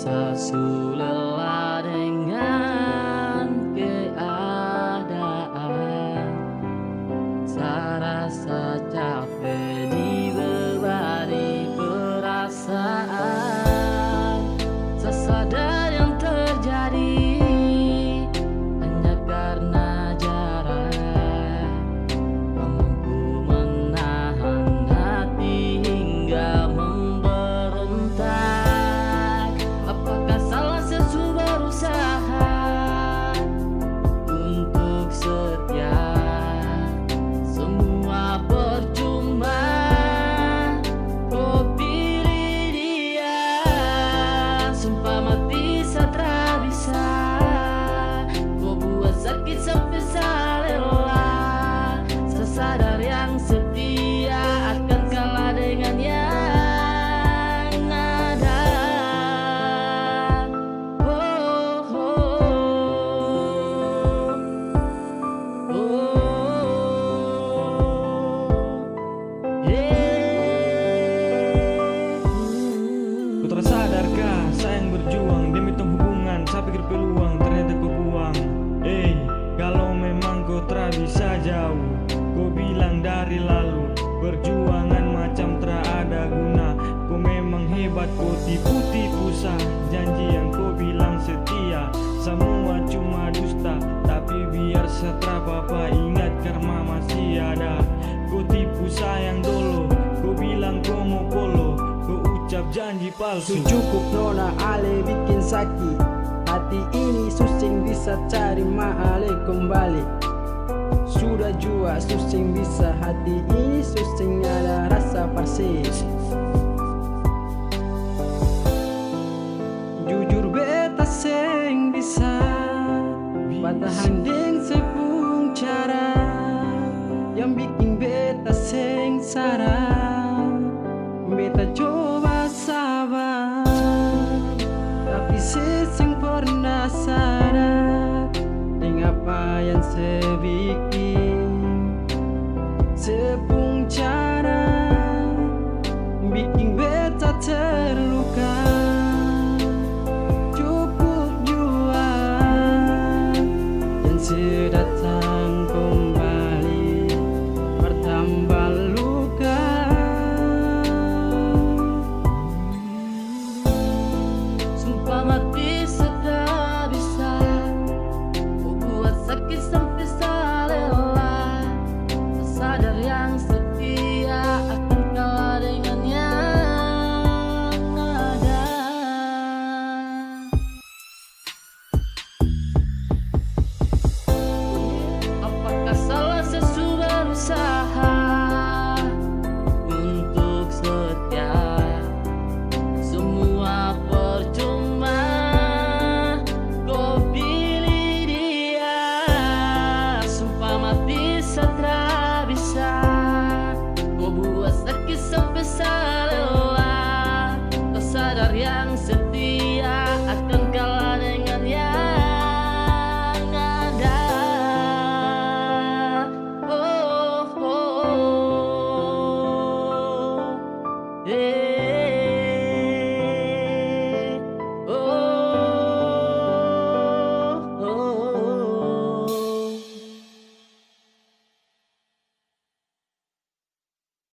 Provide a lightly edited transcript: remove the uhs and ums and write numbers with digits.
Sasulah dengan keadaan, sarasa capek dibebani perasaan. Sesadar yang terjadi hanya karena jarak, mampu menahan hati hingga memberontak. Apakah salah sesu berusaha untuk setia? Semua percuma, kau pilih dia. Sumpah mati satra bisa, kau buat sakit sampai salela. Sesadar yang setia akan kalah dengan yang ada. Oh, oh, oh, Kau tersadarkah sayang berjuang demi tong hubungan, saya pikir peluang ternyata kau buang. Kalau memang kau tak bisa jauh, kau bilang dari lalu. Perjuangan macam tak ada guna, kau memang hebat, kau tipu-tipu sah. Janji yang kau bilang setia, semua cuma dusta. Tapi biar setra papa ingat karma masih ada. Kau tipu sayang dulu, kau bilang kau mau polo, kau ucap janji palsu. Cukup nona ale bikin sakit, hati ini susing bisa cari ale kembali. Sudah jua susing bisa, hati ini susing ada rasa persis. Jujur beta seng bisa patahan deng sepung cara yang bikin beta sengsara. Beta coba sabar, tapi seseng pernah sadar dengan apa yang sebikin. Sepung cara bikin beta terluka. Cukup jua yang sedatang kembali bertambah luka. sumpah mati sudah bisa, kau buat sakit sampai salela. Sadar yang setia akan kalah dengan yang ada. Apakah salah sesu berusaha untuk setia? Semua percuma, kau pilih dia. Sumpah mati satra bisa, kau buat sakit sampai salela. Kau sadar yang setia